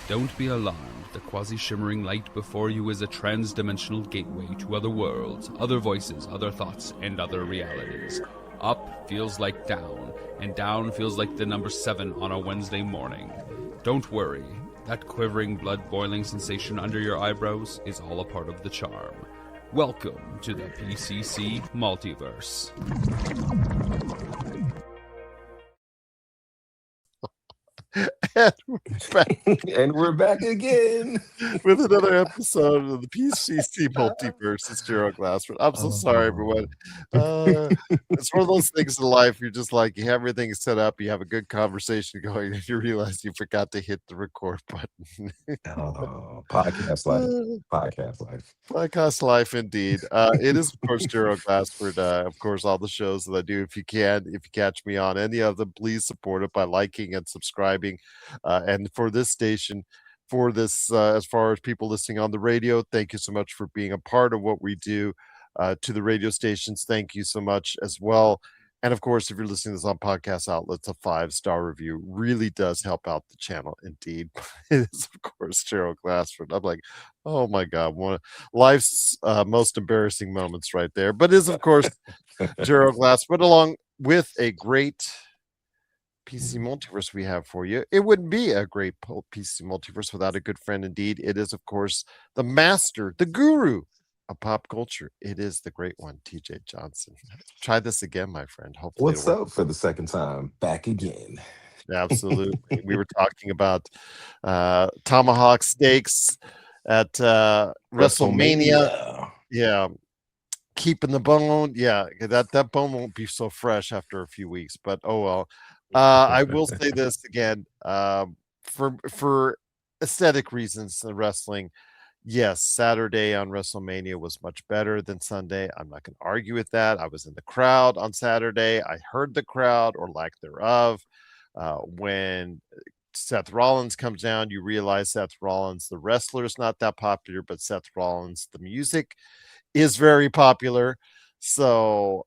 Don't be alarmed. The quasi-shimmering light before you is a trans-dimensional gateway to other worlds, other voices, other thoughts, and other realities. Up feels like down, and down feels like the number 7 on a Wednesday morning. Don't worry. That quivering, blood-boiling sensation under your eyebrows is all a part of the charm. Welcome to the PCC Multiverse. And we're back again with another episode of the PCC Multiverse. It's Gerald Glassford. I'm so sorry, everyone. It's one of those things in life. You're just like, you have everything set up, you have a good conversation going, and you realize you forgot to hit the record button. Podcast life, indeed. It is, of course, Gerald Glassford. Of course, all the shows that I do. If you catch me on any of them, please support it by liking and subscribing. And for this station, for this, as far as people listening on the radio, thank you so much for being a part of what we do. To the radio stations, thank you so much as well. And of course, if you're listening to this on podcast outlets, a 5-star review really does help out the channel. Indeed, it is, of course, Gerald Glassford. I'm like, oh my God, one of life's most embarrassing moments right there. But it is, of course, Gerald Glassford, along with a great PC Multiverse we have for you. It wouldn't be a great PC Multiverse without a good friend indeed. It is, of course, the master, the guru of pop culture. It is the great one, TJ Johnson. Try this again, my friend. Hopefully, what's up for the second time? Back again. Absolutely. We were talking about tomahawk steaks at WrestleMania. Yeah. Keeping the bone. Yeah, that bone won't be so fresh after a few weeks, but oh well. I will say this again, for aesthetic reasons in wrestling. Yes, Saturday on WrestleMania was much better than Sunday. I'm not going to argue with that. I was in the crowd on Saturday. I heard the crowd or lack thereof. When Seth Rollins comes down, you realize Seth Rollins, the wrestler, is not that popular, but Seth Rollins, the music, is very popular. So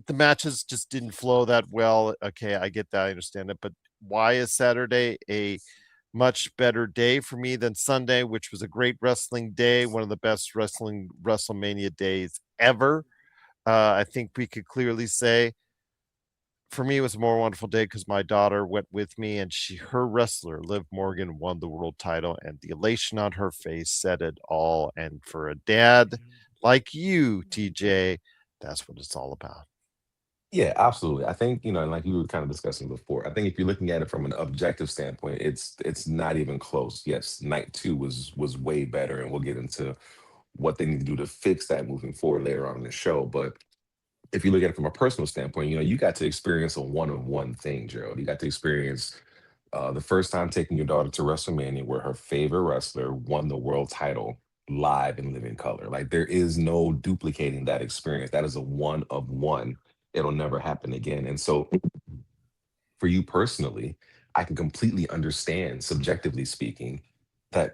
the matches just didn't flow that well. Okay, I get that. I understand it. But why is Saturday a much better day for me than Sunday, which was a great wrestling day, one of the best WrestleMania days ever? I think we could clearly say, for me, it was a more wonderful day because my daughter went with me, and her wrestler, Liv Morgan, won the world title, and the elation on her face said it all. And for a dad like you, TJ, that's what it's all about. Yeah, absolutely. I think, like we were kind of discussing before, I think if you're looking at it from an objective standpoint, it's not even close. Yes, night 2 was way better, and we'll get into what they need to do to fix that moving forward later on in the show. But if you look at it from a personal standpoint, you got to experience a one-on-one thing, Gerald. You got to experience the first time taking your daughter to WrestleMania, where her favorite wrestler won the world title live in living color. Like, there is no duplicating that experience. That is a one of one. It'll never happen again. And so for you personally, I can completely understand, subjectively speaking, that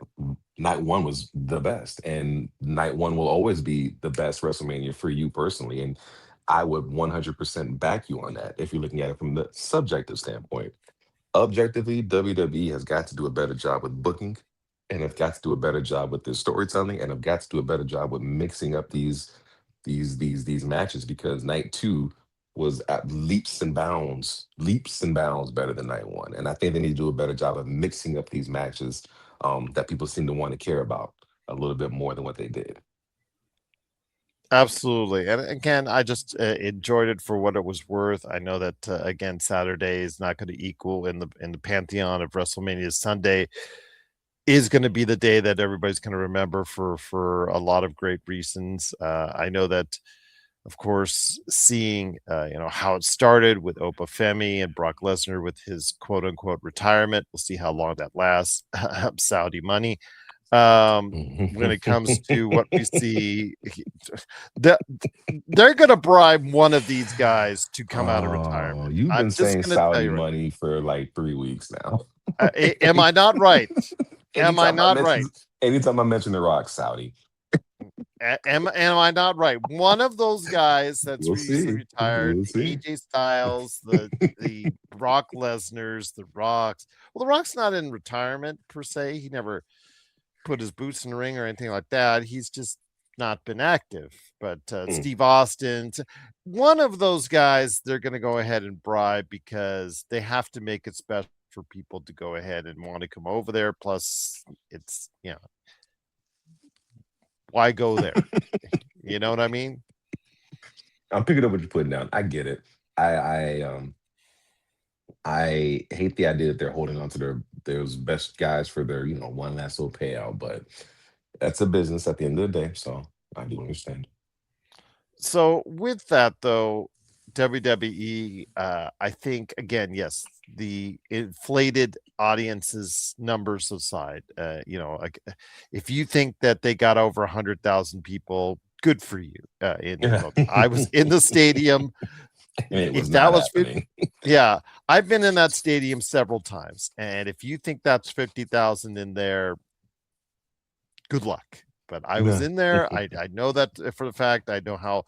night 1 was the best, and night 1 will always be the best WrestleMania for you personally. And I would 100% back you on that if you're looking at it from the subjective standpoint. Objectively, WWE has got to do a better job with booking, and have got to do a better job with their storytelling, and have got to do a better job with mixing up these matches, because night 2 was at leaps and bounds better than night 1. And I think they need to do a better job of mixing up these matches that people seem to want to care about a little bit more than what they did. Absolutely. And again, I just enjoyed it for what it was worth. I know that, again, Saturday is not going to equal in the pantheon of WrestleMania. Sunday is going to be the day that everybody's going to remember for a lot of great reasons. I know that, of course, seeing how it started with Opa Femi and Brock Lesnar with his quote unquote retirement. We'll see how long that lasts. Saudi money. When it comes to what we see, they're going to bribe one of these guys to come out of retirement. You've been saying Saudi money for like 3 weeks now. Am I not right? Am I not right? Anytime I mention The Rock, Saudi. Am I not right? One of those guys that's We'll recently see. retired, We'll the see. AJ Styles, the Brock Lesnar's, the Rocks. Well, the Rock's not in retirement per se. He never put his boots in the ring or anything like that. He's just not been active. But Steve Austin, one of those guys, they're going to go ahead and bribe because they have to make it special for people to go ahead and want to come over there. Plus, it's, why go there? You know what I mean? I'm picking up what you're putting down. I get it. I hate the idea that they're holding on to those best guys for their, one last little payout, but that's a business at the end of the day. So I do understand. So with that though, WWE, I think again, yes, the inflated audiences numbers aside, like if you think that they got over 100,000 people, good for you. I was in the stadium. It was If that not was happening. yeah, I've been in that stadium several times, and if you think that's 50,000 in there, good luck. But I was in there. I know that for the fact. I know how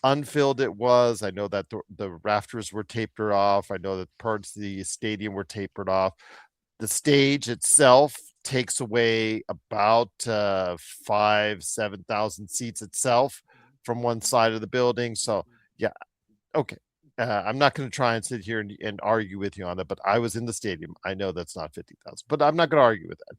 unfilled it was. I know that the rafters were tapered off. I know that parts of the stadium were tapered off. The stage itself takes away about 7,000 seats itself from one side of the building. So yeah, okay. I'm not going to try and sit here and argue with you on that, but I was in the stadium. I know that's not 50,000, but I'm not going to argue with that.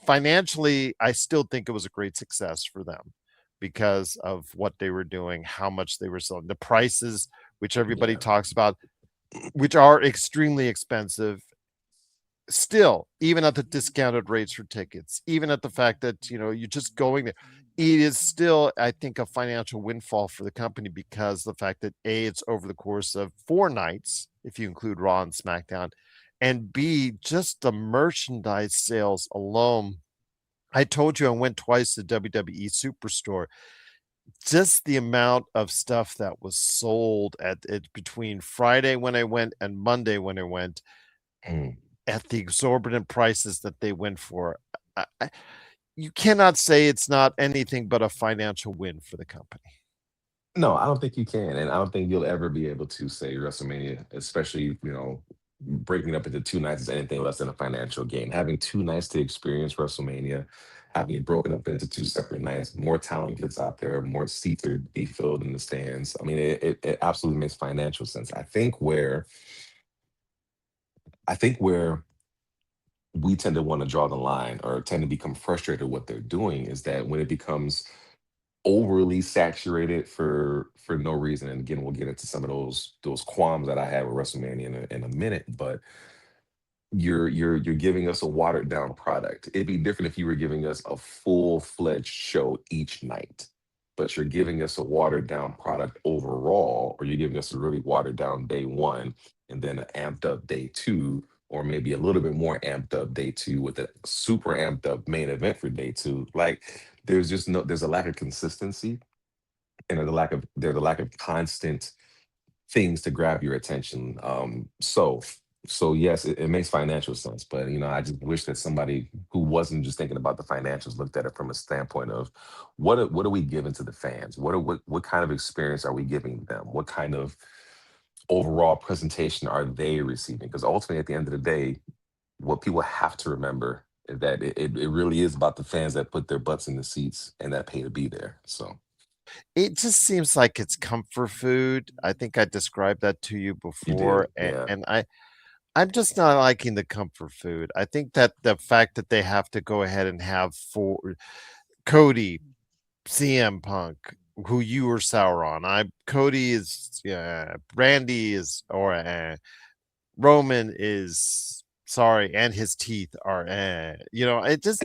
Financially, I still think it was a great success for them because of what they were doing, how much they were selling, the prices, which everybody talks about, which are extremely expensive. Still, even at the discounted rates for tickets, even at the fact that, you're just going there, it is still, I think, a financial windfall for the company because the fact that A, it's over the course of 4 nights, if you include Raw and SmackDown, and B, just the merchandise sales alone. I told you I went twice to WWE Superstore. Just the amount of stuff that was sold at it between Friday when I went and Monday when I went, at the exorbitant prices that they went for. You cannot say it's not anything but a financial win for the company. No, I don't think you can, and I don't think you'll ever be able to say WrestleMania, especially breaking up into 2 nights is anything less than a financial gain. Having 2 nights to experience WrestleMania, having it broken up into 2 separate nights, more talent gets out there, more seats are be filled in the stands. I mean, it absolutely makes financial sense. I think where we tend to want to draw the line or tend to become frustrated with what they're doing is that when it becomes overly saturated for no reason. And again, we'll get into some of those qualms that I had with WrestleMania in a minute, but you're giving us a watered down product. It'd be different if you were giving us a full-fledged show each night, but you're giving us a watered down product overall, or you're giving us a really watered down day one and then an amped up day two, or maybe a little bit more amped up day two with a super amped up main event for day two. Like there's a lack of consistency, and there's a lack of constant things to grab your attention. So yes, it makes financial sense, but I just wish that somebody who wasn't just thinking about the financials looked at it from a standpoint of what are we giving to the fans? What kind of experience are we giving them? What kind of overall presentation are they receiving? Because ultimately, at the end of the day, what people have to remember is that it really is about the fans that put their butts in the seats and that pay to be there. So It just seems like it's comfort food. I think I described that to you you before, did, yeah. and I'm just not liking the comfort food. I think that the fact that they have to go ahead and have for Cody, CM Punk, who you were sour on. Cody is Randy is or Roman is sorry, and his teeth are it's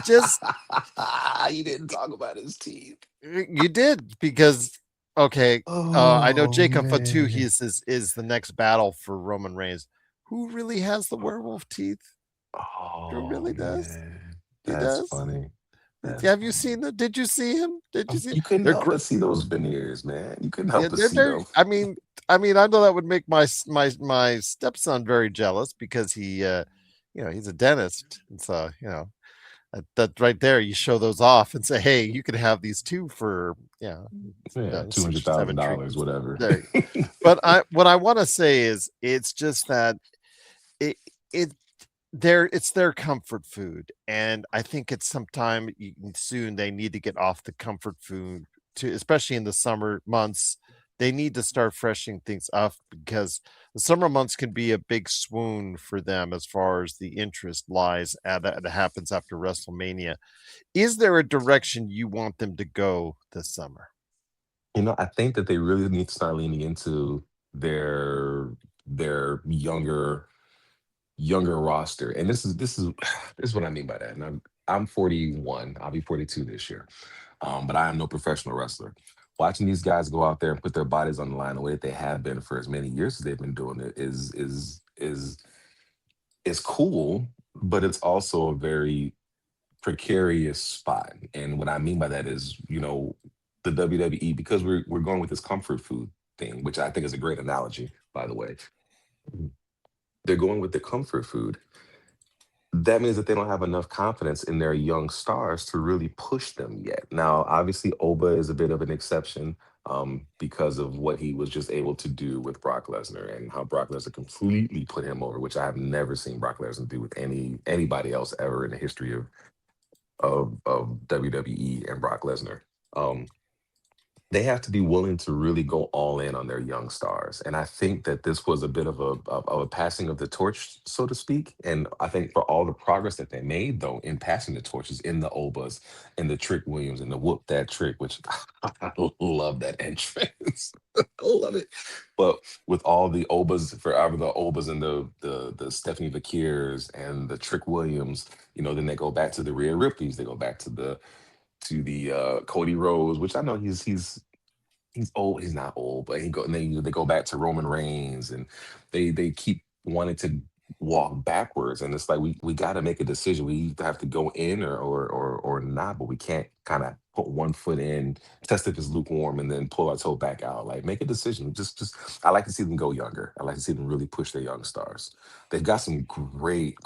just You didn't talk about his teeth. you did because okay, I know Oh Jacob Fatu man. is the next battle for Roman Reigns. Who really has the werewolf teeth? Who Oh really does? man. He That's does. funny. That's Have you funny. seen them? Did you see him? Did you see? You couldn't They're help great. but see those veneers, man. You couldn't Yeah, help but see they're. them. I know that would make my stepson very jealous because he, he's a dentist, and so That right there, you show those off and say, "Hey, you can have these two for Yeah, six or seven $200,000, treats." whatever. There. But what I want to say is, it's just that it it it's their comfort food, and I think it's sometime soon they need to get off the comfort food, to especially in the summer months. They need to start freshening things up, because the summer months can be a big swoon for them as far as the interest lies, that happens after WrestleMania. Is there a direction you want them to go this summer? I think that they really need to start leaning into their their younger roster. And this is this is what I mean by that. And I'm 41. I'll be 42 this year. But I am no professional wrestler. Watching these guys go out there and put their bodies on the line the way that they have been for as many years as they've been doing it is cool, but it's also a very precarious spot. And what I mean by that is, the WWE, because we're going with this comfort food thing, which I think is a great analogy, by the way. They're going with the comfort food. That means that they don't have enough confidence in their young stars to really push them yet. Now, obviously, Oba is a bit of an exception, because of what he was just able to do with Brock Lesnar and how Brock Lesnar completely put him over, which I have never seen Brock Lesnar do with anybody else ever in the history of WWE and Brock Lesnar. Um, they have to be willing to really go all in on their young stars. And I think that this was a bit of a passing of the torch, so to speak. And I think for all the progress that they made, though, in passing the torches in the Obas and the Trick Williams and the Whoop That Trick, which I love that entrance. I love it. But with all the Obas, forever the Obas and the Stephanie Vakirs and the Trick Williams, then they go back to the Rhea Ripleys, they go back to the Cody Rhodes, which I know he's old. He's not old, but and they go back to Roman Reigns, and they keep wanting to walk backwards, and it's like we got to make a decision. We either have to go in or not, but we can't kind of put one foot in, test if it's lukewarm, and then pull our toe back out. Like, make a decision. Just I like to see them go younger. I like to see them really push their young stars. They've got some great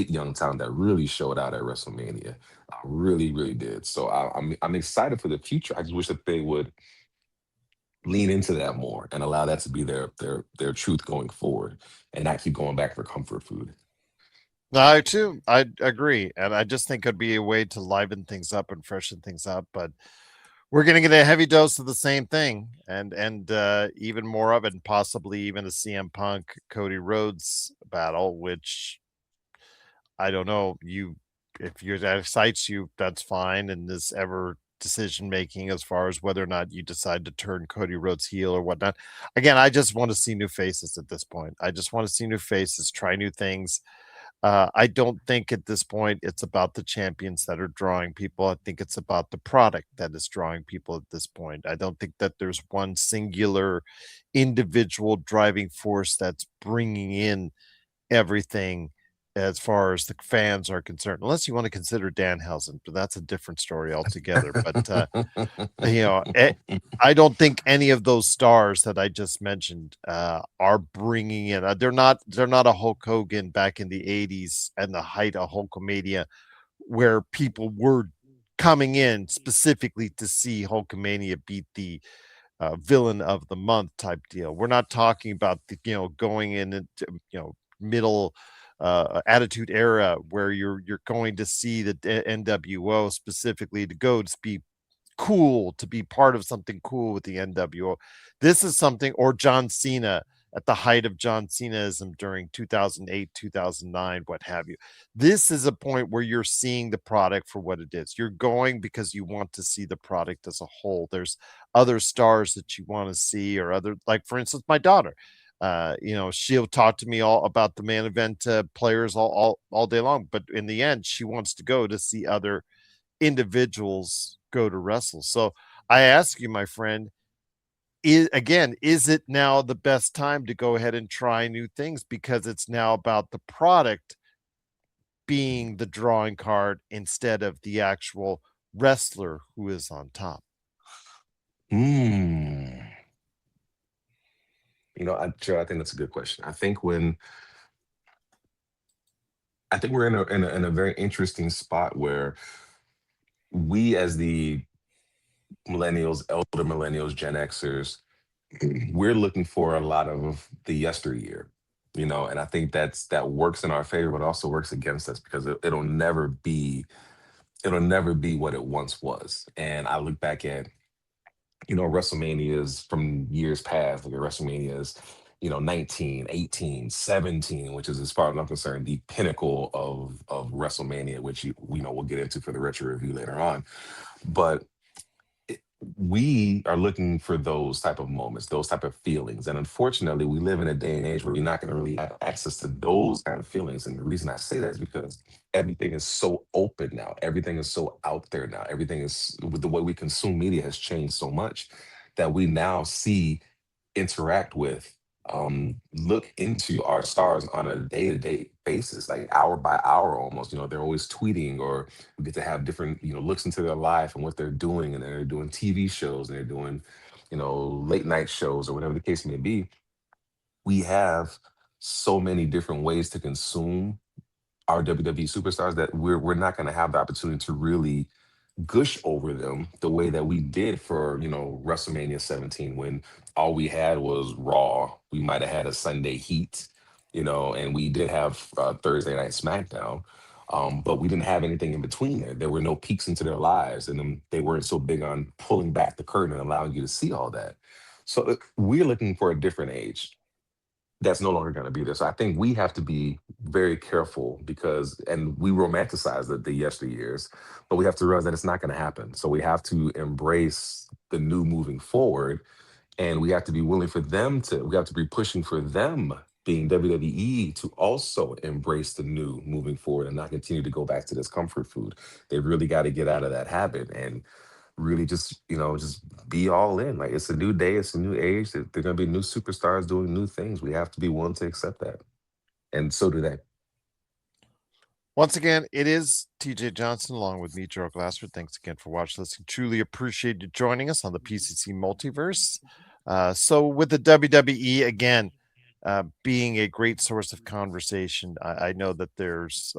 young talent that really showed out at WrestleMania. I really, really did. So I'm excited for the future. I just wish that they would lean into that more and allow that to be their truth going forward, and not keep going back for comfort food. I too, I agree, and I just think it'd be a way to liven things up and freshen things up. But we're going to get a heavy dose of the same thing, and even more of it, and possibly even a CM Punk Cody Rhodes battle, which I don't know. If that excites you, that's fine. And this ever decision making as far as whether or not you decide to turn Cody Rhodes heel or whatnot. Again, I just want to see new faces at this point. I just want to see new faces, try new things. I don't think at this point it's about the champions that are drawing people. I think it's about the product that is drawing people at this point. I don't think that there's one singular individual driving force that's bringing in everything as far as the fans are concerned, unless you want to consider Danhausen, but that's a different story altogether. But you know, I don't think any of those stars that I just mentioned are bringing in. They're not a Hulk Hogan back in the '80s and the height of Hulkamania, where people were coming in specifically to see Hulkamania beat the villain of the month type deal. We're not talking about going in into middle attitude era where you're going to see the NWO specifically to go to be cool, to be part of something cool with the NWO. This is something, or John Cena at the height of John Cenaism during 2008, 2009, what have you. This is a point where you're seeing the product for what it is. You're going because you want to see the product as a whole. There's other stars that you want to see, or other, like for instance, my daughter. She'll talk to me all about the main event players all day long, but in the end, she wants to go to see other individuals go to wrestle. So I ask you, my friend, is it now the best time to go ahead and try new things, because it's now about the product being the drawing card instead of the actual wrestler who is on top? Mm. Joe, I think that's a good question. I think when I think we're in a very interesting spot where we, as the millennials, elder millennials, Gen Xers, we're looking for a lot of the yesteryear, and I think that works in our favor, but also works against us because it'll never be what it once was. And I look back at WrestleManias from years past, like WrestleManias, 19, 18, 17, which is, as far as I'm concerned, the pinnacle of WrestleMania, which we'll get into for the retro review later on. But we are looking for those type of moments, those type of feelings. And unfortunately, we live in a day and age where we're not going to really have access to those kind of feelings. And the reason I say that is because everything is so open now. Everything is so out there now. Everything is, with the way we consume media has changed so much that we now see, interact with, look into our stars on a day-to-day basis, like hour by hour almost. They're always tweeting, or we get to have different, looks into their life and what they're doing, and they're doing TV shows and they're doing, late night shows or whatever the case may be. We have so many different ways to consume our WWE superstars that we're not going to have the opportunity to really gush over them the way that we did for WrestleMania 17, when all we had was Raw. We might have had a Sunday Heat, and we did have Thursday Night SmackDown, but we didn't have anything in between there. There were no peeks into their lives, and they weren't so big on pulling back the curtain and allowing you to see all that. So we're looking for a different age that's no longer going to be there. So I think we have to be very careful, because, and we romanticize the yesteryears, but we have to realize that it's not going to happen. So we have to embrace the new moving forward, and we have to be willing for them to, we have to be pushing for them, being WWE, to also embrace the new moving forward and not continue to go back to this comfort food. They really got to get out of that habit and really just be all in. Like, it's a new day, it's a new age. They're going to be new superstars doing new things. We have to be willing to accept that, and so do they. Once again, it is TJ Johnson along with me, Gerald Glassford. Thanks again for watching, listening. Truly appreciate you joining us on the PCC Multiverse. So with the WWE, again, being a great source of conversation, I know that there's,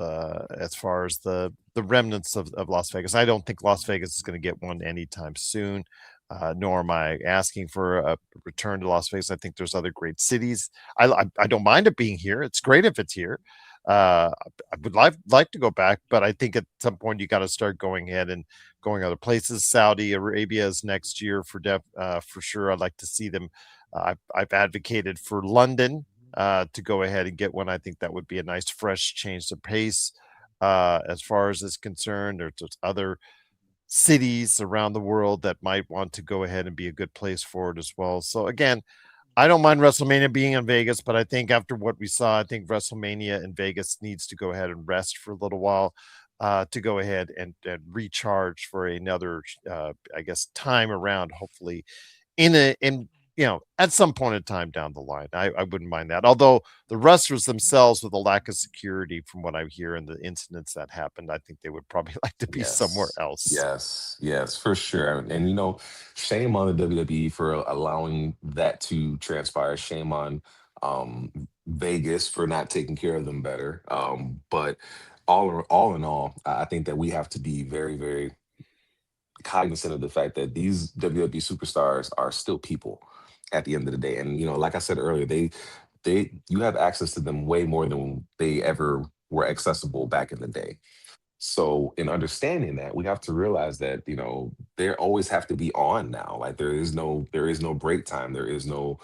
as far as the remnants of Las Vegas, I don't think Las Vegas is going to get one anytime soon, nor am I asking for a return to Las Vegas. I think there's other great cities. I don't mind it being here. It's great if it's here. I would like to go back, but I think at some point you got to start going ahead and going other places. Saudi Arabia is next year for sure. I'd like to see them. I've advocated for London to go ahead and get one. I think that would be a nice fresh change of pace as far as is concerned. There's other cities around the world that might want to go ahead and be a good place for it as well. So again, I don't mind WrestleMania being in Vegas, but I think after what we saw, I think WrestleMania in Vegas needs to go ahead and rest for a little while to go ahead and recharge for another, I guess, time around, hopefully in at some point in time down the line. I wouldn't mind that. Although the wrestlers themselves, with a lack of security, from what I hear and the incidents that happened, I think they would probably like to be somewhere Yes, else. yes, for sure. And shame on the WWE for allowing that to transpire. Shame on Vegas for not taking care of them better. But all in all, I think that we have to be very, very cognizant of the fact that these WWE superstars are still people at the end of the day. And like I said earlier, they you have access to them way more than they ever were accessible back in the day. So in understanding that, we have to realize that, they always have to be on now. Like, there is no break time. There is no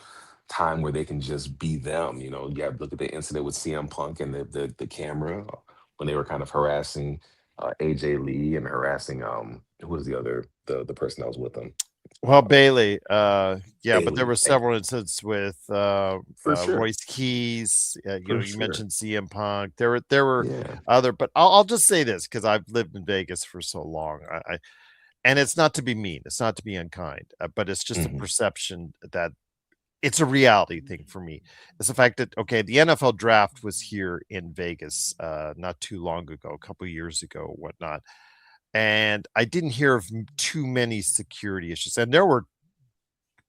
time where they can just be them. You have to look at the incident with CM Punk and the camera, when they were kind of harassing AJ Lee, and harassing who was the other, the person that was with them? Well, Bailey, yeah, but there Bailey. were several incidents with For sure. Royce Keys. For You sure. mentioned CM Punk. There were Yeah. other, but I'll just say this because I've lived in Vegas for so long. And it's not to be mean, it's not to be unkind, but it's just a Hmm. perception that it's a reality thing for me. It's the fact that, okay, the NFL draft was here in Vegas not too long ago, a couple of years ago, whatnot, and I didn't hear of too many security issues, and there were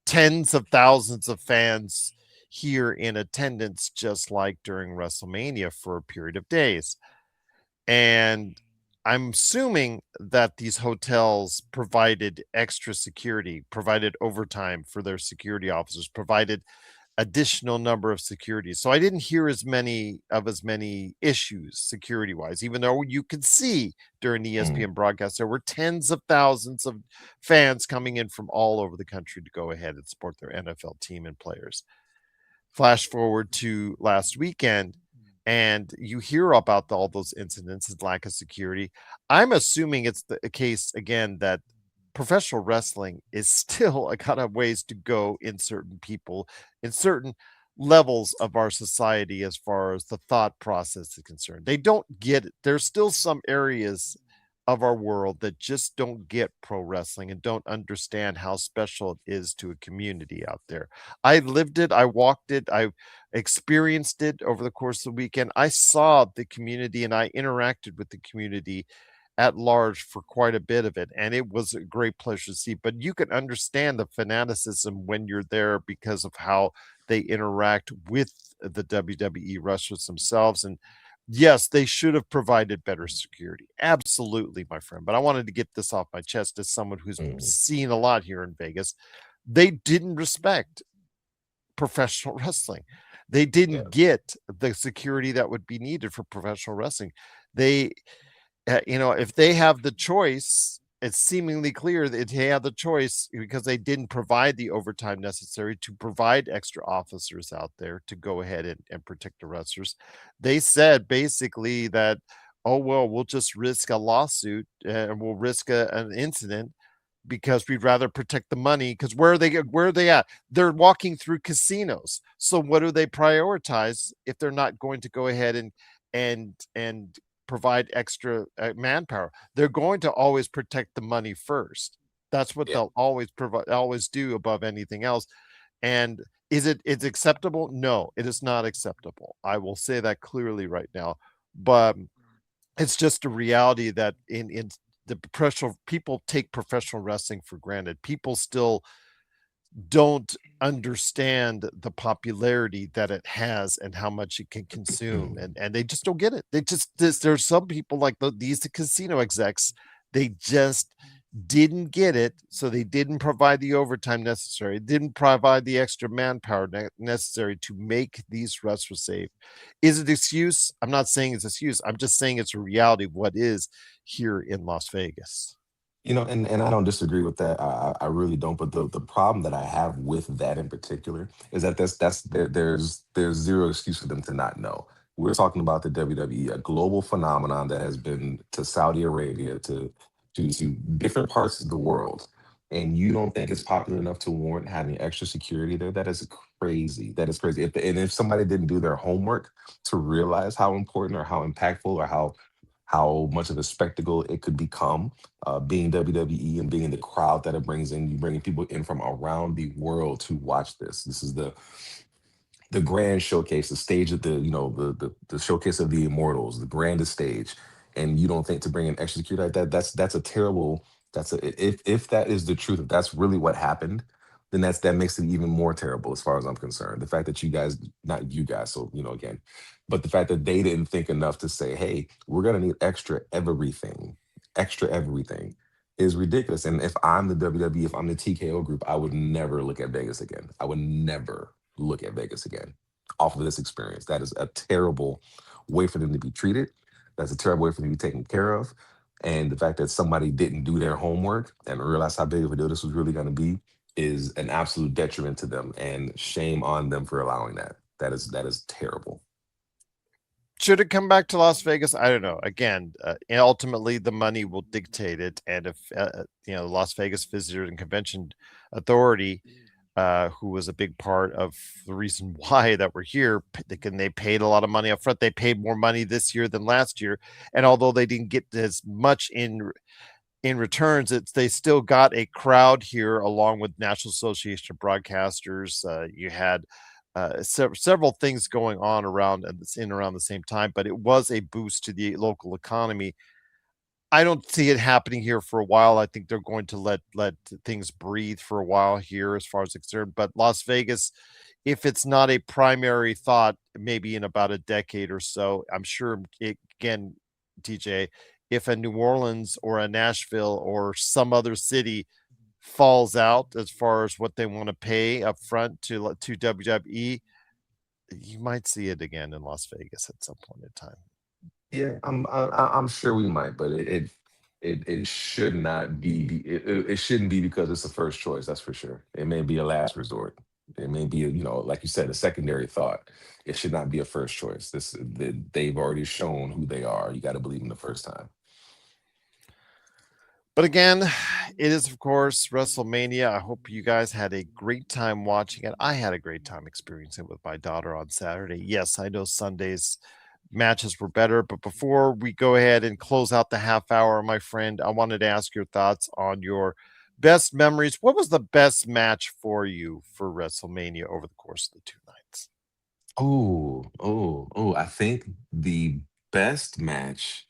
tens of thousands of fans here in attendance, just like during WrestleMania for a period of days. And I'm assuming that these hotels provided extra security, provided overtime for their security officers, provided additional number of securities. So I didn't hear as many issues security wise, even though you could see during the Mm. ESPN broadcast there were tens of thousands of fans coming in from all over the country to go ahead and support their NFL team and players. Flash forward to last weekend, and you hear about all those incidents and lack of security. I'm assuming it's a case again that professional wrestling is still a kind of ways to go in certain people, in certain levels of our society as far as the thought process is concerned. They don't get it. There's still some areas of our world that just don't get pro wrestling and don't understand how special it is to a community out there. I lived it, I walked it, I experienced it over the course of the weekend. I saw the community and I interacted with the community at large for quite a bit of it, and it was a great pleasure to see. But you can understand the fanaticism when you're there because of how they interact with the WWE wrestlers themselves. And yes, they should have provided better security. Absolutely, my friend. But I wanted to get this off my chest as someone who's Mm. seen a lot here in Vegas. They didn't respect professional wrestling. They Yeah. didn't get the security that would be needed for professional wrestling. They, if they have the choice, it's seemingly clear that they have the choice because they didn't provide the overtime necessary to provide extra officers out there to go ahead and protect the wrestlers. They said basically that, oh, well, we'll just risk a lawsuit and we'll risk an incident because we'd rather protect the money. Because where are they at? They're walking through casinos. So what do they prioritize if they're not going to go ahead and provide extra manpower? They're going to always protect the money first. That's what Yeah. they'll always do above anything else. And it's acceptable? No, it is not acceptable. I will say that clearly right now. But it's just a reality that in the professional people take professional wrestling for granted. People still don't understand the popularity that it has and how much it can consume, and they just don't get it. There's some people like these casino execs, they just didn't get it, so they didn't provide the overtime necessary, didn't provide the extra manpower necessary to make these wrestlers safe. Is it excuse? I'm not saying it's excuse. I'm just saying it's a reality of what is here in Las Vegas. And I don't disagree with that. I really don't. But the problem that I have with that in particular is that there's zero excuse for them to not know. We're talking about the WWE, a global phenomenon that has been to Saudi Arabia, to different parts of the world, and you don't think it's popular enough to warrant having extra security there? That is crazy. That is crazy. If somebody didn't do their homework to realize how important or how impactful or how much of a spectacle it could become, being WWE and being the crowd that it brings in. You bringing people in from around the world to watch this. This is the grand showcase, the stage of the showcase of the immortals, the grandest stage. And you don't think to bring in extra security like that? That's a terrible. If that is the truth, if that's really what happened, then that makes it even more terrible as far as I'm concerned. The fact that you guys, not you guys, so again, but the fact that they didn't think enough to say, hey, we're gonna need extra everything is ridiculous. And if I'm the WWE, if I'm the TKO group, I would never look at Vegas again. I would never look at Vegas again off of this experience. That is a terrible way for them to be treated. That's a terrible way for them to be taken care of. And the fact that somebody didn't do their homework and realize how big of a deal this was really going to be is an absolute detriment to them. And shame on them for allowing that. That is terrible. Should it come back to Las Vegas? I don't know. Again, ultimately the money will dictate it, and if Las Vegas Visitor and Convention Authority, who was a big part of the reason why that we're here, they paid a lot of money up front. They paid more money this year than last year, and although they didn't get as much in returns, they still got a crowd here, along with National Association of Broadcasters. You had several things going on around the same time, but it was a boost to the local economy. I don't see it happening here for a while. I think they're going to let things breathe for a while here, as far as concerned. But Las Vegas, if it's not a primary thought, maybe in about a decade or so, I'm sure again TJ, if a New Orleans or a Nashville or some other city falls out as far as what they want to pay up front to WWE, you might see it again in Las Vegas at some point in time. Yeah, I'm sure we might, but it should not be. It shouldn't be because it's a first choice. That's for sure. It may be a last resort. It may be, like you said, a secondary thought. It should not be a first choice. They've already shown who they are. You got to believe them the first time. But again, it is, of course, WrestleMania. I hope you guys had a great time watching it. I had a great time experiencing it with my daughter on Saturday. Yes, I know Sunday's matches were better, but before we go ahead and close out the half hour, my friend, I wanted to ask your thoughts on your best memories. What was the best match for you for WrestleMania over the course of the 2 nights? Oh! I think the best match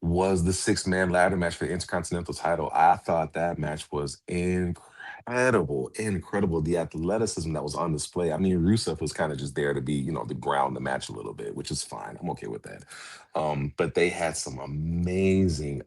was the 6-man ladder match for the Intercontinental title. I thought that match was incredible. The athleticism that was on display. I mean, Rusev was kind of just there to be, to ground the match a little bit, which is fine. I'm okay with that. But they had some amazing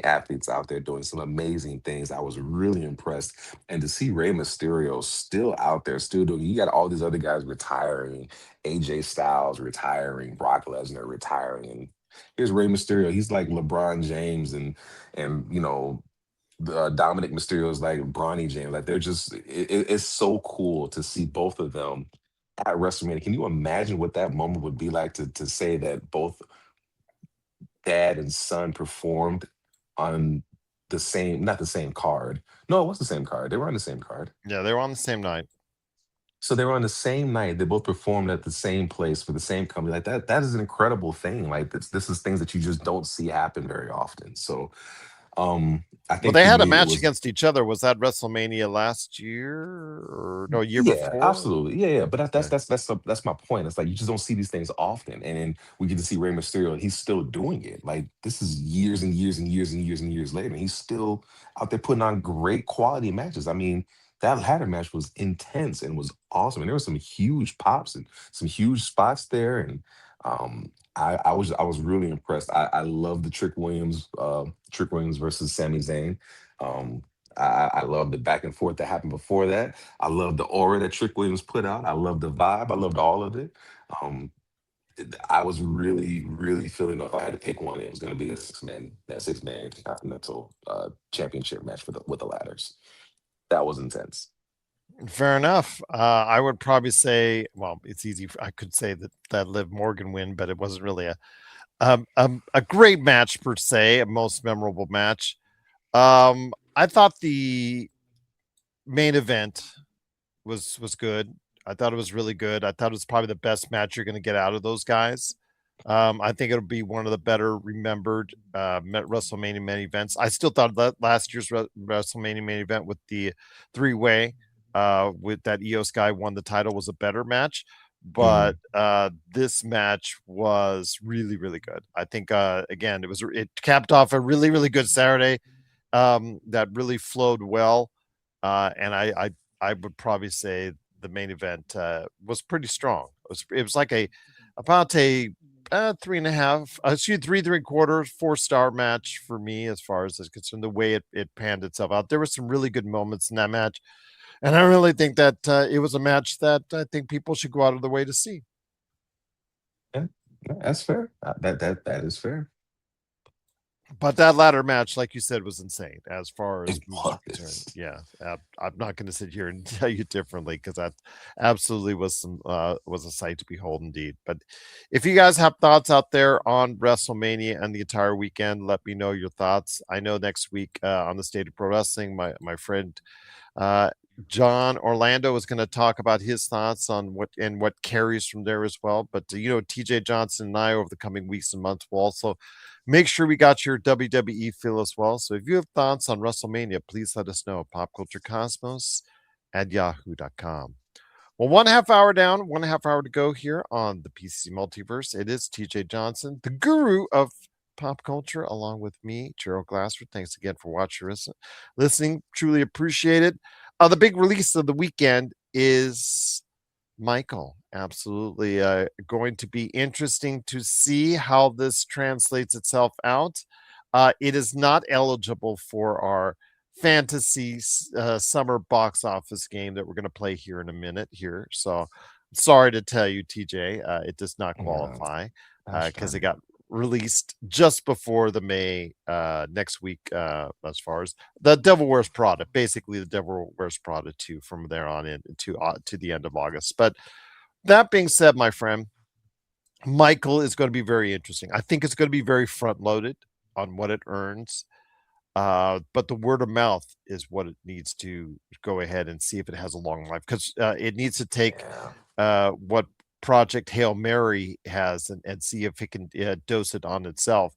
athletes out there doing some amazing things. I was really impressed. And to see Rey Mysterio still out there, still doing, you got all these other guys retiring, AJ Styles retiring, Brock Lesnar retiring, and here's Rey Mysterio. He's like LeBron James, and Dominic Mysterio is like Bronny James. Like they're just, it's so cool to see both of them at WrestleMania. Can you imagine what that moment would be like to say that both dad and son performed on the same, not the same card. No, it was the same card. They were on the same card. Yeah, they were on the same night. So they were on the same night. They both performed at the same place for the same company. Like that is an incredible thing. Like this is things that you just don't see happen very often. So I Well, think they for had a me it match was, against each other. Was that WrestleMania last year or no, year yeah, before? absolutely. Yeah. But Yeah. that's my point. It's like you just don't see these things often. And then we get to see Rey Mysterio and he's still doing it. Like this is years and years and years and years and years later. And he's still out there putting on great quality matches. I mean, that ladder match was intense and was awesome. And there were some huge pops and some huge spots there. And I was really impressed. I love the Trick Williams versus Sami Zayn. Um, I love the back and forth that happened before that. I love the aura that Trick Williams put out. I love the vibe. I loved all of it. Um, I was really feeling if I had to pick one, it was going to be that 6-man Intercontinental Championship match with the ladders. That was intense. Fair enough. I would probably say, well, it's easy. I could say that Liv Morgan win, but it wasn't really a great match per se, a most memorable match. I thought the main event was good. I thought it was really good. I thought it was probably the best match you're going to get out of those guys. I think it'll be one of the better remembered WrestleMania main events. I still thought that last year's WrestleMania main event with the 3-way with that EOS guy won the title was a better match. But Mhm. this match was really good. I think again it capped off a really good Saturday that really flowed well. And I would probably say the main event was pretty strong. It was like about a 3.5, excuse 3.75, 4-star match for me as far as is concerned. The way it panned itself out, there were some really good moments in that match, and I really think that it was a match that I think people should go out of their way to see. Yeah, yeah, that's fair. That is fair. But that ladder match, like you said, was insane as far as It moves are concerned. was. Yeah, I'm not going to sit here and tell you differently because that absolutely was a sight to behold indeed. But if you guys have thoughts out there on WrestleMania and the entire weekend, let me know your thoughts. I know next week on the State of Pro Wrestling, my friend uh, John Orlando is going to talk about his thoughts on what carries from there as well. But TJ Johnson and I over the coming weeks and months will also make sure we got your WWE feel as well. So if you have thoughts on WrestleMania, please let us know. PopCultureCosmos at yahoo.com. Well, 1.5 hour down, 1.5 hour to go here on the PCC Multiverse. It is TJ Johnson, the guru of pop culture, along with me, Gerald Glassford. Thanks again for watching, listening. Truly appreciate it. The big release of the weekend is Michael, absolutely. Going to be interesting to see how this translates itself out. It is not eligible for our fantasy summer box office game that we're going to play here in a minute here. So sorry to tell you, TJ, it does not Yeah, qualify that's because it fine. got released just before the May next week, as far as the Devil Wears Prada, basically the Devil Wears Prada 2 from there on in to the end of August. But that being said, my friend, Michael is going to be very interesting. I think it's going to be very front loaded on what it earns. But the word of mouth is what it needs to go ahead and see if it has a long life, because it needs to take Yeah. what Project Hail Mary has and see if it can dose it on itself.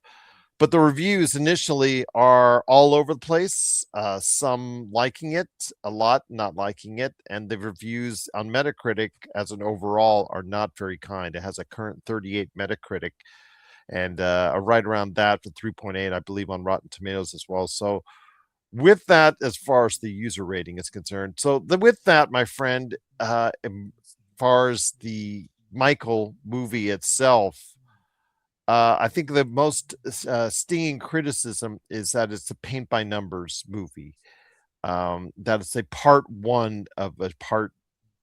But the reviews initially are all over the place. Some liking it a lot, not liking it, and the reviews on Metacritic as an overall are not very kind. It has a current 38 Metacritic, and right around that for 3.8, I believe, on Rotten Tomatoes as well. So with that, as far as the user rating is concerned, with that, my friend, as far as the Michael movie itself, I think the most stinging criticism is that it's a paint by numbers movie. That it's a part one of a part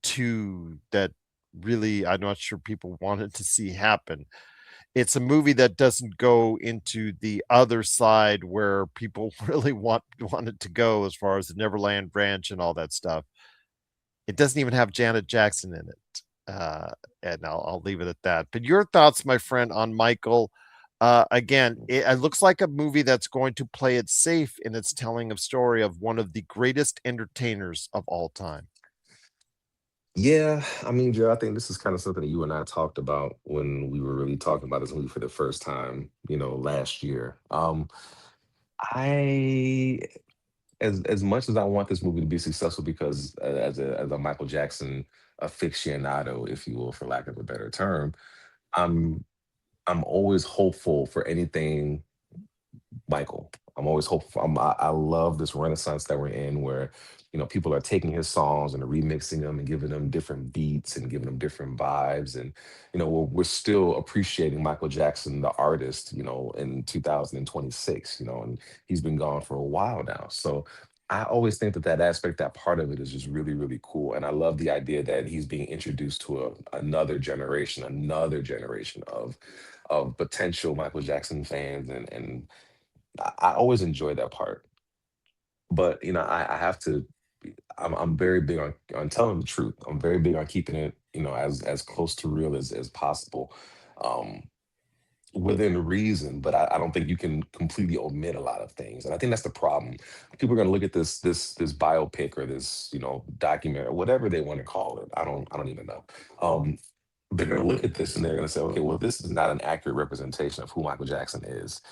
two that really I'm not sure people wanted to see happen. It's a movie that doesn't go into the other side where people really wanted to go, as far as the Neverland Ranch and all that stuff. It doesn't even have Janet Jackson in it. And I'll leave it at that. But your thoughts, my friend, on Michael? Again, it looks like a movie that's going to play it safe in its telling of story of one of the greatest entertainers of all time. Yeah, I mean, Joe, I think this is kind of something that you and I talked about when we were really talking about this movie for the first time, last year. I as much as I want this movie to be successful because as a Michael Jackson aficionado, if you will, for lack of a better term, I'm I'm always hopeful for anything Michael. I'm always hopeful. I love this renaissance that we're in, where people are taking his songs and remixing them and giving them different beats and giving them different vibes, and we're still appreciating Michael Jackson, the artist, in 2026, and he's been gone for a while now. So I always think that aspect, that part of it, is just really, really cool, and I love the idea that he's being introduced to another generation of potential Michael Jackson fans, and I always enjoy that part. But I have to. I'm very big on telling the truth. I'm very big on keeping it, as close to real as possible, um, within reason. But I don't think you can completely omit a lot of things, and I think that's the problem. People are going to look at this biopic or this document or whatever they want to call it. I don't even know. They're going to look at this and they're going to say, okay, well, this is not an accurate representation of who Michael Jackson is.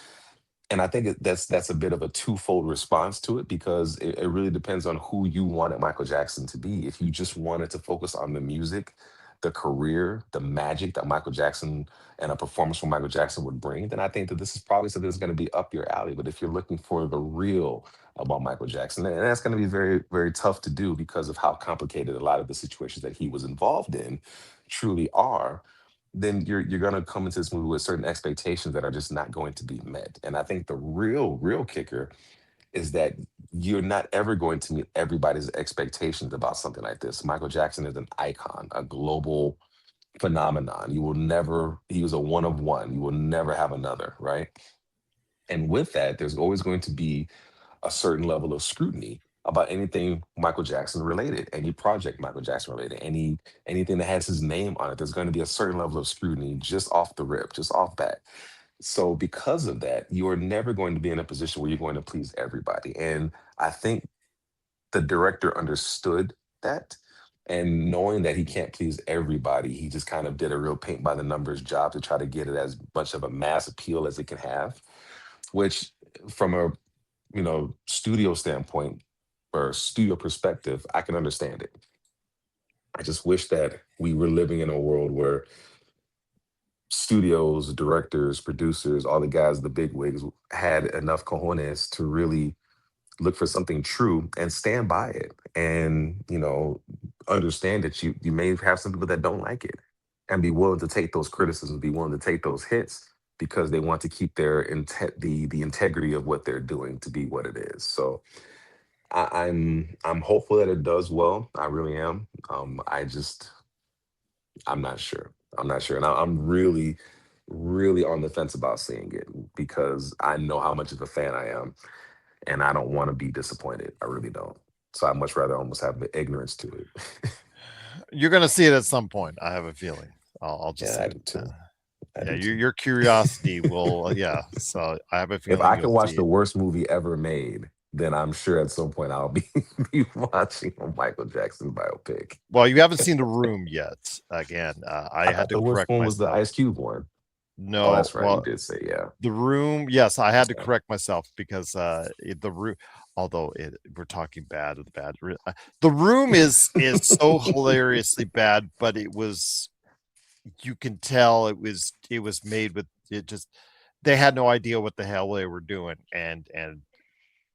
And I think that's a bit of a twofold response to it, because it really depends on who you wanted Michael Jackson to be. If you just wanted to focus on the music, the career, the magic that Michael Jackson and a performance from Michael Jackson would bring, then I think that this is probably something that's going to be up your alley. But if you're looking for the real about Michael Jackson, and that's going to be very, very tough to do because of how complicated a lot of the situations that he was involved in truly are, then you're gonna come into this movie with certain expectations that are just not going to be met. And I think the real kicker is that you're not ever going to meet everybody's expectations about something like this. Michael Jackson is an icon, a global phenomenon. You will never, he was a one of one. You will never have another, right? And with that, there's always going to be a certain level of scrutiny about anything Michael Jackson related, any project Michael Jackson related, anything that has his name on it. There's going to be a certain level of scrutiny just off the rip, just off bat. So because of that, you are never going to be in a position where you're going to please everybody. And I think the director understood that. And knowing that he can't please everybody, he just kind of did a real paint by the numbers job to try to get it as much of a mass appeal as it can have, which from a studio standpoint or studio perspective, I can understand it. I just wish that we were living in a world where studios, directors, producers, all the guys, the big wigs, had enough cojones to really look for something true and stand by it, and understand that you may have some people that don't like it, and be willing to take those criticisms, be willing to take those hits, because they want to keep their the integrity of what they're doing to be what it is. So I'm hopeful that it does well. I really am. I'm not sure. I'm not sure, and I'm really, really on the fence about seeing it, because I know how much of a fan I am, and I don't want to be disappointed. I really don't. So I'd much rather almost have the ignorance to it. You're going to see it at some point. I have a feeling. I'll just Yeah, say I do too. yeah, your curiosity will. Yeah, so I have a If feeling I can you'll watch see the it. worst movie ever made, then I'm sure at some point I'll be, be watching a Michael Jackson biopic. Well, you haven't seen The Room yet. Again, I I had thought to the worst correct one was the myself. Ice Cube one. Oh, No, that's right. You well, did say, yeah. The Room. Yes, I had to Yeah. correct myself because The Room. Although we're talking bad of the bad. The Room is so hilariously bad, but it was. You can tell it was made with it. Just they had no idea what the hell they were doing, and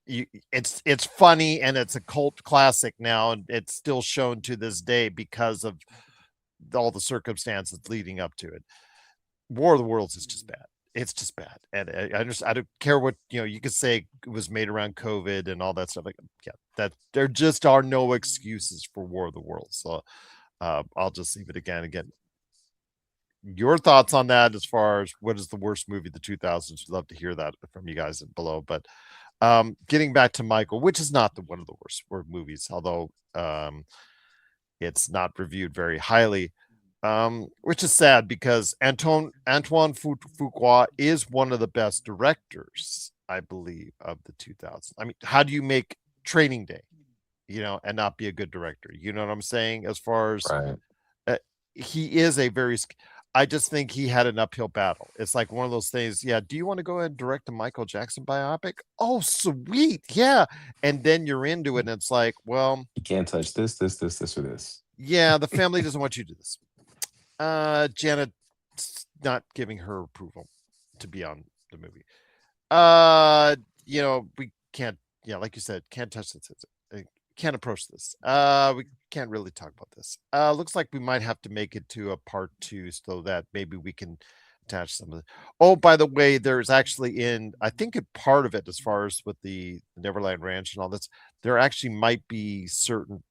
it's funny, and it's a cult classic now, and it's still shown to this day because of all the circumstances leading up to it. War of the Worlds is just bad. It's just bad, and I don't care what you could say it was made around COVID and all that stuff. Like, yeah, that there just are no excuses for War of the Worlds. So I'll just leave it again. Your thoughts on that, as far as what is the worst movie of the 2000s? We'd love to hear that from you guys below. But getting back to Michael, which is not one of the worst movies, although it's not reviewed very highly, which is sad because Antoine Fuqua is one of the best directors, I believe, of the 2000s. I mean, how do you make Training Day, and not be a good director? You know what I'm saying? As far as Right. he is a very. I just think he had an uphill battle. It's like one of those things. Yeah. Do you want to go ahead and direct a Michael Jackson biopic? Oh, sweet. Yeah. And then you're into it. And it's like, well, You can't touch this, or this. yeah, the family doesn't want you to do this. Janet not giving her approval to be on the movie. We can't, yeah, like you said, can't touch this. Can't approach this. We can't really talk about this. Looks like we might have to make it to a part 2 so that maybe we can attach some of it. Oh, by the way, there's actually I think a part of it, as far as with the Neverland Ranch and all this, there actually might be certain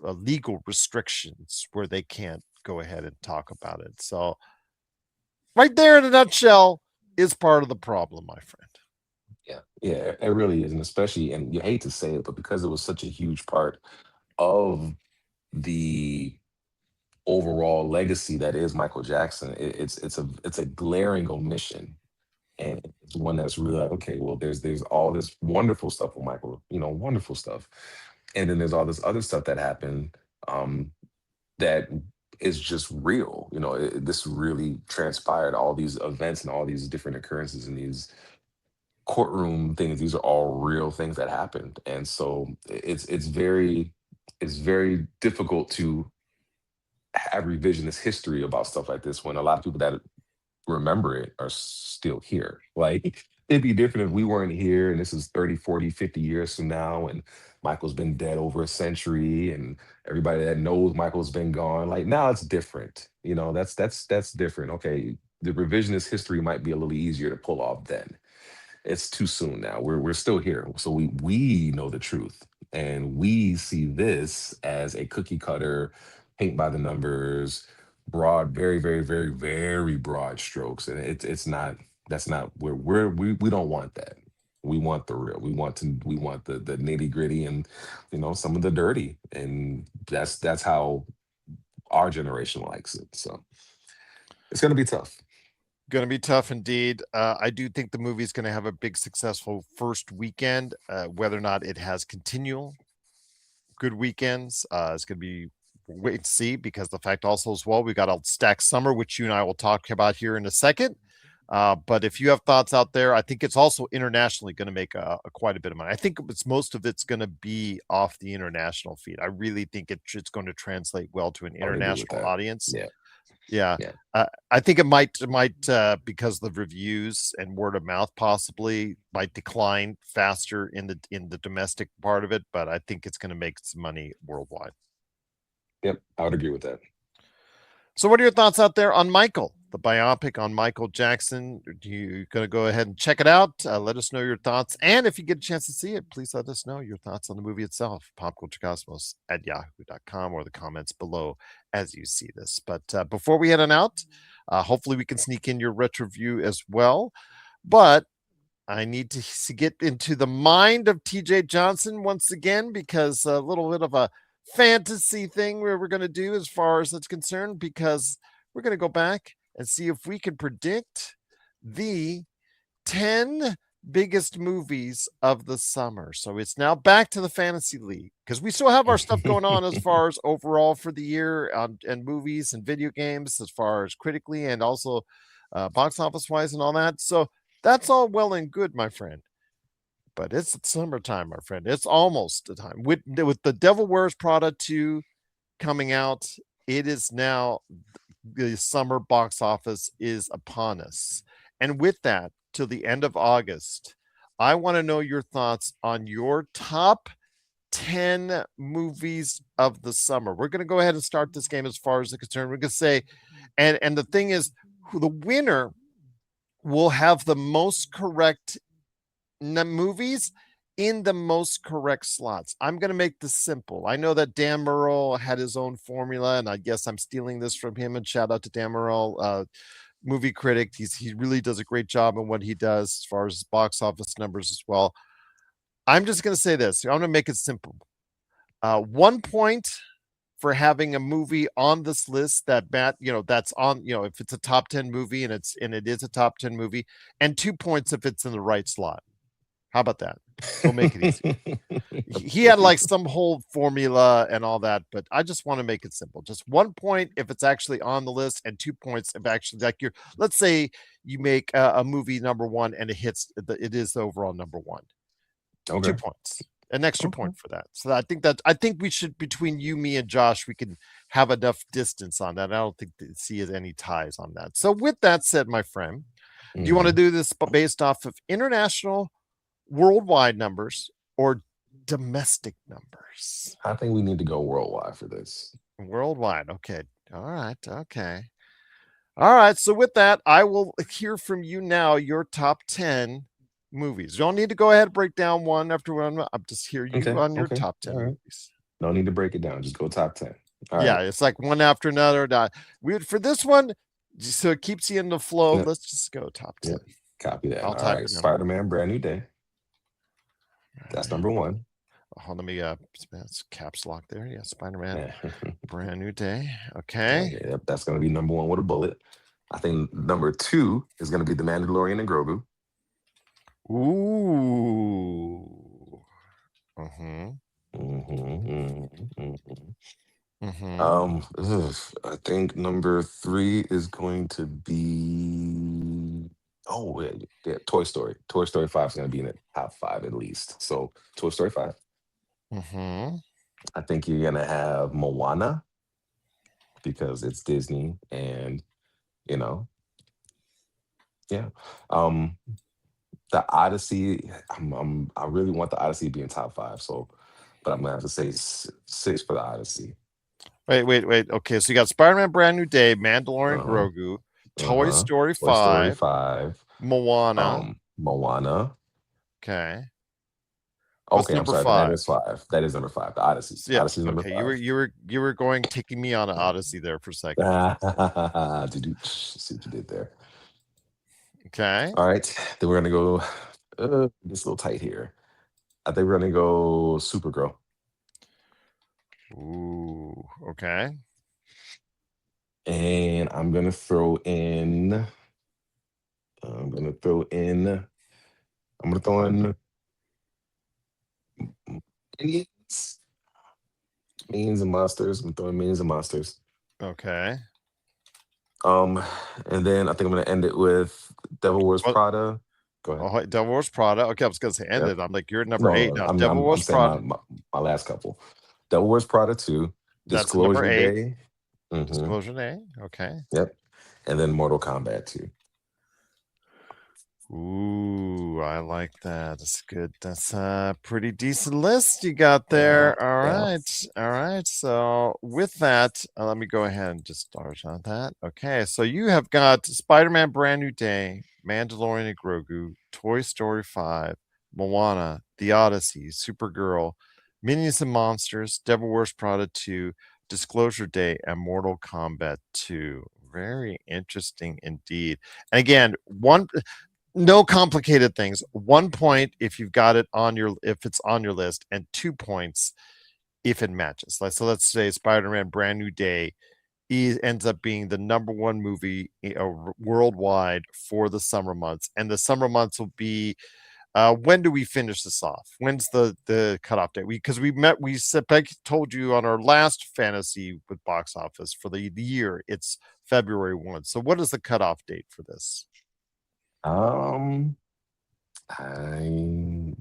legal restrictions where they can't go ahead and talk about it. So right there in a nutshell is part of the problem, my friend. Yeah, it really is, and especially, and you hate to say it, but because it was such a huge part of the overall legacy that is Michael Jackson, it's a glaring omission, and it's one that's really like, okay, well, there's all this wonderful stuff with Michael, wonderful stuff, and then there's all this other stuff that happened, that is just real. This really transpired, all these events and all these different occurrences and these courtroom things. These are all real things that happened, and so it's very difficult to have revisionist history about stuff like this when a lot of people that remember it are still here. Like, it'd be different if we weren't here and this is 30, 40, 50 years from now, and Michael's been dead over a century, and everybody that knows Michael's been gone. Like, now it's different. That's different. Okay, the revisionist history might be a little easier to pull off then. It's too soon now. We're still here. So we know the truth. And we see this as a cookie cutter, paint by the numbers, broad, very, very, very, very broad strokes. And it's not, that's not where we don't want that. We want the real. We want the nitty gritty, and some of the dirty. And that's how our generation likes it. So it's gonna be tough. Going to be tough indeed. I do think the movie is going to have a big successful first weekend. Whether or not it has continual good weekends is going to be wait to see, because the fact also as well, we got a stacked summer, which you and I will talk about here in a second. But if you have thoughts out there, I think it's also internationally going to make quite a bit of money. I think most of it's going to be off the international feed. I really think it's going to translate well to an I would agree with international that. audience. Yeah. Yeah. Yeah. I think it might because the reviews and word of mouth possibly might decline faster in the domestic part of it, but I think it's going to make some money worldwide. Yep, I would agree with that. So what are your thoughts out there on Michael, the biopic on Michael Jackson? Are you going to go ahead and check it out? Let us know your thoughts. And if you get a chance to see it, please let us know your thoughts on the movie itself. popculturecosmos@yahoo.com or the comments below as you see this. But before we head on out, hopefully we can sneak in your retro review as well. But I need to get into the mind of TJ Johnson once again, because a little bit of a fantasy thing where we're going to do as far as it's concerned, because we're going to go back and see if we can predict the 10 biggest movies of the summer. So it's now back to the fantasy league, because we still have our stuff going on as far as overall for the year and movies and video games, as far as critically and also box office wise and all that. So that's all well and good, my friend. But it's summertime, my friend. It's almost the time. With the Devil Wears Prada 2 coming out, it is now the summer box office is upon us. And with that, till the end of August, I want to know your thoughts on your top 10 movies of the summer. We're going to go ahead and start this game as far as it's concerned. We're going to say, and the thing is, the winner will have the most correct movies in the most correct slots. I'm going to make this simple. I know that Dan Murrell had his own formula, and I guess I'm stealing this from him, and shout out to Dan Murrell, movie critic. He really does a great job in what he does as far as box office numbers as well. I'm just going to say this. I'm going to make it simple. 1 point for having a movie on this list that's on, if it's a top 10 movie and it is a top 10 movie, and 2 points if it's in the right slot. How about that? We'll make it easy. He had like some whole formula and all that, but I just want to make it simple. Just 1 point if it's actually on the list, and 2 points if actually, like, let's say you make a movie number one and it is the overall number one. Okay. 2 points. An extra point for that. So I think we should, between you, me, and Josh, we can have enough distance on that. I don't think see any ties on that. So with that said, my friend, do you want to do this based off of international, worldwide numbers, or domestic numbers? I think we need to go worldwide for this. Worldwide. Okay. All right. Okay. All right. So with that, I will hear from you now your top 10 movies. You don't need to go ahead and break down one after one. I'm just hear you on your top 10 movies. No need to break it down. Just go top 10. All right. It's like one after another. For this one, so it keeps you in the flow. Yep. Let's just go top 10. Yep. Copy that. All right. Spider-Man Brand New Day. That's number one. Let me that's caps lock there. Yeah, Spider-Man Brand New Day. Okay. Yep, that's gonna be number one with a bullet. I think number 2 is gonna be The Mandalorian and Grogu. Ooh. I think number 3 is going to be Toy Story. Toy Story 5 is going to be in the top 5 at least. So Toy Story 5. I think you're going to have Moana, because it's Disney, and the Odyssey. I really want the Odyssey to be in top 5. So, but I'm gonna have to say 6 for the Odyssey. Wait. Okay, so you got Spider-Man Brand New Day, Mandalorian, Grogu, Toy Story 5, Moana. Moana. Okay. Okay, I'm sorry. 5? That is 5. That is number 5. The Odyssey. Yeah. Odyssey's number 5. You were taking me on an Odyssey there for a second. See what you did there. Okay. All right. Then we're gonna go. It's a little tight here. I think we're gonna go Supergirl. Ooh. Okay. And I'm gonna throw in. Minions and Monsters. I'm throwing Minions and Monsters. Okay. And then I think I'm gonna end it with Devil Wears Prada. Go ahead. Oh, Devil Wears Prada. Okay, I was gonna say end it. I'm like, you're number 8 now. Devil Wears Prada. My last couple. Devil Wears Prada 2. That's number 8. Day. Disclosure Day. Okay. Yep. And then Mortal Kombat 2. Ooh, I like that. That's good. That's a pretty decent list you got there. Yeah, All yeah. right. All right. So with that, let me go ahead and just start on that. Okay. So you have got Spider-Man Brand New Day, Mandalorian and Grogu, Toy Story 5, Moana, The Odyssey, Supergirl, Minions and Monsters, Devil Wears Prada 2, Disclosure Day, and Mortal Kombat 2. Very interesting indeed. And again, no complicated things. 1 point if you've got it on if it's on your list, and 2 points if it matches. So let's say Spider-Man Brand New Day ends up being the number one movie worldwide for the summer months, and the summer months will be when do we finish this off? When's the cutoff date? We said, Beck told you on our last fantasy with box office for the year, it's February 1. So what is the cutoff date for this? I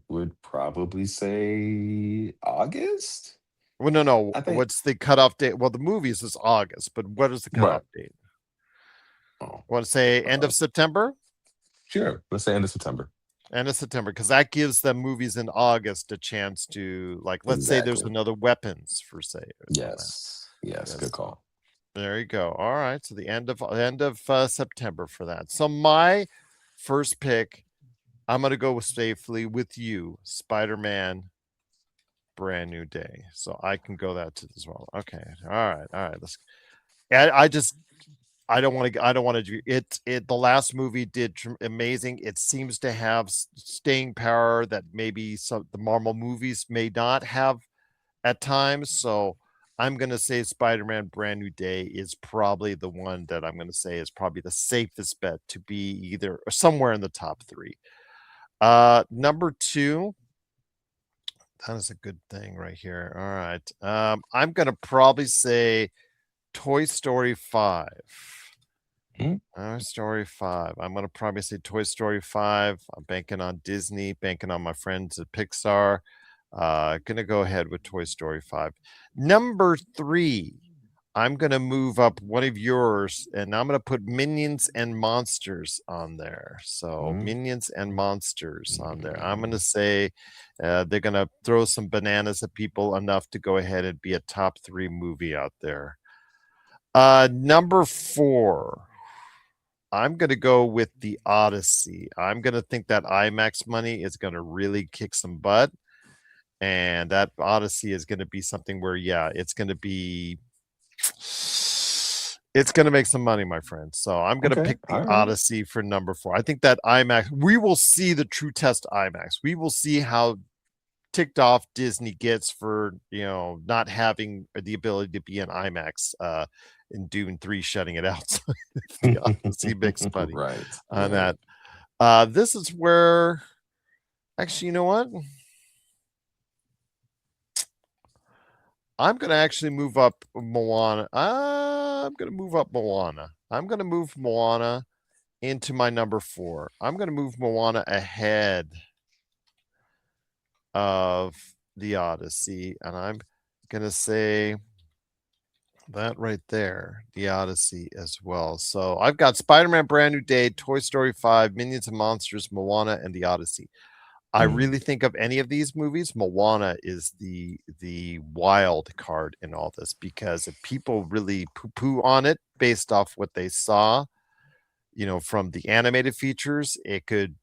would probably say August. Well, no. I think. What's the cutoff date? Well, the movies is August, but what is the cutoff date? Oh, Want to say end of September? Sure. Let's say end of September. End of September, because that gives the movies in August a chance to, like, let's say there's another Weapons for say. Yes. Good call. There you go. All right. So the end of September for that. So my first pick, I'm going to go safely with you, Spider-Man Brand New Day. So I can go that too as well. Okay. All right. Let's. I don't want to do it. The last movie did amazing. It seems to have staying power that maybe the Marvel movies may not have at times. So I'm going to say Spider-Man Brand New Day is probably the one that I'm going to say is probably the safest bet to be either or somewhere in the top 3. Number 2. That is a good thing right here. All right. I'm going to probably say Toy Story 5. Toy Story 5. I'm going to probably say Toy Story 5. I'm banking on Disney, banking on my friends at Pixar. Going to go ahead with Toy Story 5. Number 3. I'm going to move up one of yours, and I'm going to put Minions and Monsters on there. So Minions and Monsters on there. I'm going to say they're going to throw some bananas at people enough to go ahead and be a top 3 movie out there. Number 4. I'm going to go with The Odyssey. I'm going to think that IMAX money is going to really kick some butt. And that Odyssey is going to be something where, it's going to make some money, my friend. So I'm going to pick The Odyssey for number 4. I think that IMAX, we will see the true test IMAX. We will see how ticked off Disney gets for, not having the ability to be an IMAX, in Dune 3 shutting it out. So The Odyssey makes money on that. This is where, actually, you know what? I'm going to actually move up Moana. I'm going to move Moana into my number 4. I'm going to move Moana ahead of The Odyssey. And I'm going to say that right there, The Odyssey as well. So I've got Spider-Man Brand New Day, Toy Story 5, Minions and Monsters, Moana, and The Odyssey. I really think of any of these movies, Moana is the wild card in all this, because if people really poo-poo on it based off what they saw, from the animated features, it could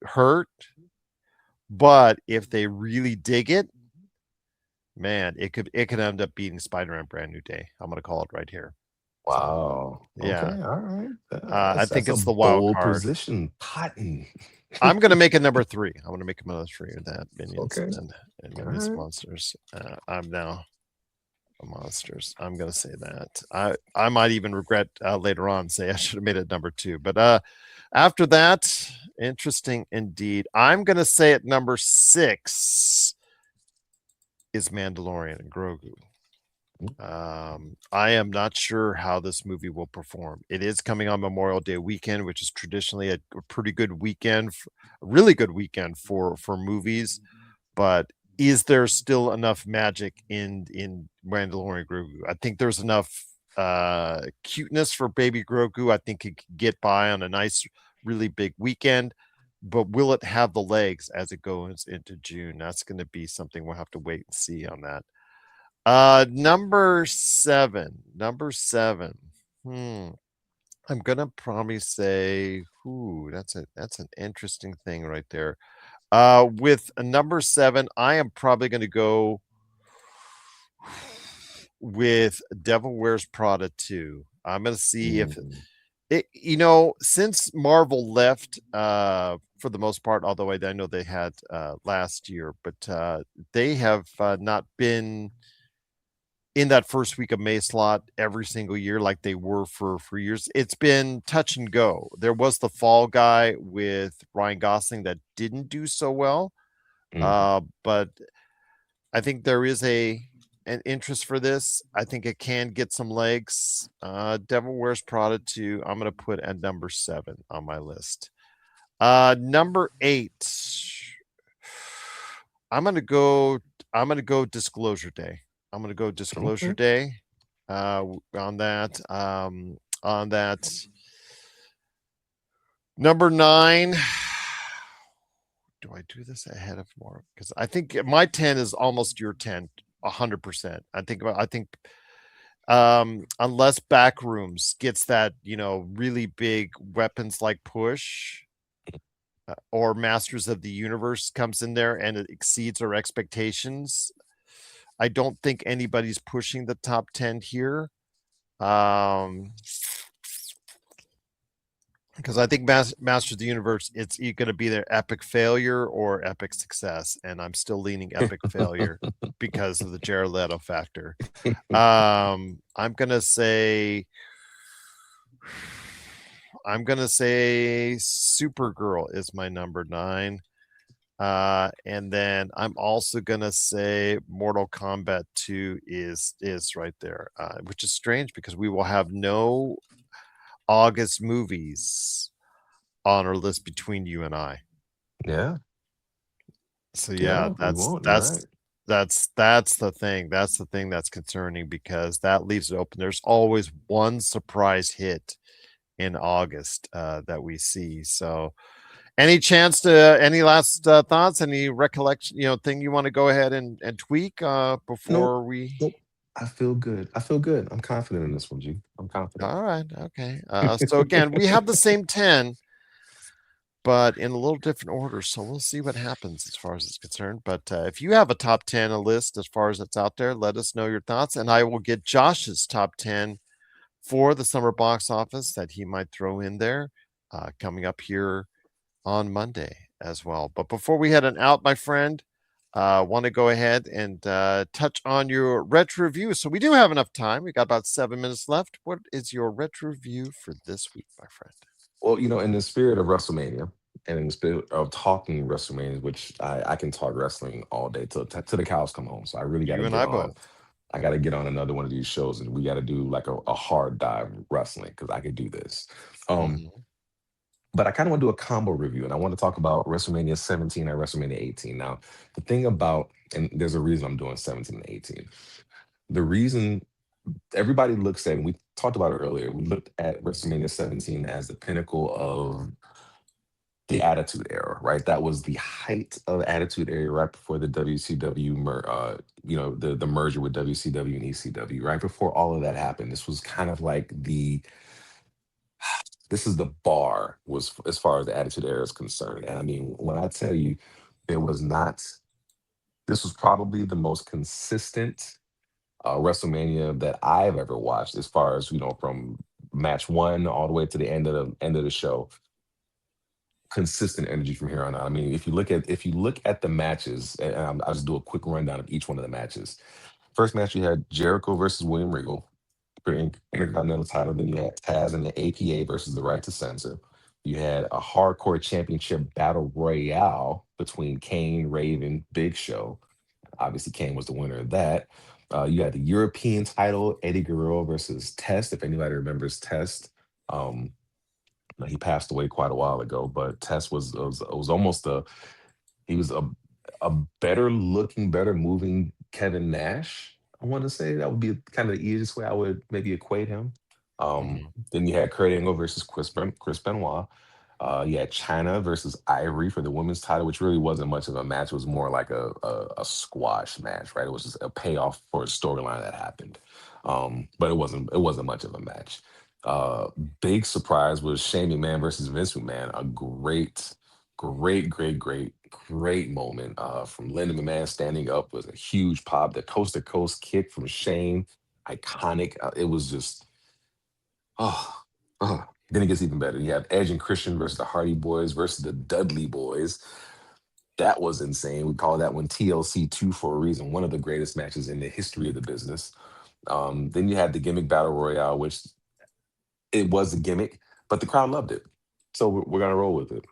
hurt. But if they really dig it, man, it could end up beating Spider-Man Brand New Day. I'm going to call it right here. Wow. So, yeah. Okay. All right. I think it's the wild card position. Cotton. I'm going to make it number 3. I'm going to make it number 3 with that Minions and Minions Monsters. I'm now Monsters. I'm going to say that. I might even regret later on say I should have made it number 2. But after that, interesting indeed. I'm going to say at number 6 is Mandalorian and Grogu. I am not sure how this movie will perform. It is coming on Memorial Day weekend, which is traditionally a pretty good weekend, a really good weekend for movies. But is there still enough magic in Mandalorian Grogu? I think there's enough cuteness for baby Grogu. I think it could get by on a nice, really big weekend. But will it have the legs as it goes into June? That's going to be something we'll have to wait and see on that. Number seven. I'm gonna probably say, that's an interesting thing right there. With a number 7, I am probably gonna go with Devil Wears Prada 2. I'm gonna see if it, since Marvel left, for the most part, although I know they had last year, but they have not been in that first week of May slot every single year like they were for years. It's been touch and go. There was the Fall Guy with Ryan Gosling that didn't do so well, but I think there is an interest for this. I think it can get some legs. Devil Wears Prada 2, I'm going to put at number 7 on my list. Number 8, I'm going to go Disclosure Day. I'm going to go Disclosure Day on that. Number 9. Do I do this ahead of more? Because I think my 10 is almost your 10, 100%. I think unless Backrooms gets that, really big weapons like push, or Masters of the Universe comes in there and it exceeds our expectations, I don't think anybody's pushing the top 10 here. Because I think Masters of the Universe, it's going to be their epic failure or epic success. And I'm still leaning epic failure because of the Jared Leto factor. I'm going to say Supergirl is my number 9. And then I'm also gonna say Mortal Kombat 2 is right there, which is strange because we will have no August movies on our list between you and I. Yeah. So yeah, that's the thing. That's the thing that's concerning because that leaves it open. There's always one surprise hit in August that we see. So any last thoughts, any recollection, thing you want to go ahead and tweak before we? Nope. I feel good. I'm confident in this one, G. I'm confident. All right. Okay. So again, we have the same 10, but in a little different order. So we'll see what happens as far as it's concerned. But if you have a top 10, a list as far as it's out there, let us know your thoughts. And I will get Josh's top 10 for the summer box office that he might throw in there coming up here on Monday as well. But before we head on out, my friend, want to go ahead and touch on your retro review. So we do have enough time. We got about 7 minutes left. What is your retro review for this week, my friend? Well, in the spirit of WrestleMania and in the spirit of talking WrestleMania, which I can talk wrestling all day till the cows come home. So I really got to get on. I got to get on another one of these shows, and we got to do like a hard dive wrestling because I could do this. But I kind of want to do a combo review, and I want to talk about WrestleMania 17 and WrestleMania 18. Now, the thing about, and there's a reason I'm doing 17 and 18. The reason everybody looks at, and we talked about it earlier, we looked at WrestleMania 17 as the pinnacle of the Attitude Era, right? That was the height of Attitude Era right before the WCW, the merger with WCW and ECW. Right before all of that happened, this was kind of like this is the bar was as far as the Attitude Era is concerned. And I mean, when I tell you, this was probably the most consistent WrestleMania that I've ever watched, as far as from match 1 all the way to the end of the show. Consistent energy from here on out. I mean, if you look at the matches, and I'll just do a quick rundown of each one of the matches. First match, you had Jericho versus William Regal for Intercontinental title. Then you had Taz and the APA versus the Right to Censor. You had a hardcore championship battle royale between Kane, Raven, Big Show. Obviously, Kane was the winner of that. You had the European title, Eddie Guerrero versus Test. If anybody remembers Test, he passed away quite a while ago. But Test was almost a better looking, better moving Kevin Nash. I want to say that would be kind of the easiest way I would maybe equate him. Mhm. Then you had Kurt Angle versus Chris Benoit. You had China versus Ivory for the women's title, which really wasn't much of a match. It was more like a squash match, right? It was just a payoff for a storyline that happened. But it wasn't much of a match. Uh, Big surprise was Shane McMahon versus Vince McMahon. A great moment from Linda McMahon standing up was a huge pop. The coast to coast kick from Shane, iconic. It was just oh, oh. Then it gets even better. You have Edge and Christian versus the Hardy Boys versus the Dudley Boys. That was insane. We call that one TLC 2 for a reason. One of the greatest matches in the history of the business. Then you had the gimmick battle royale, which it was a gimmick, but the crowd loved it. So we're gonna roll with it.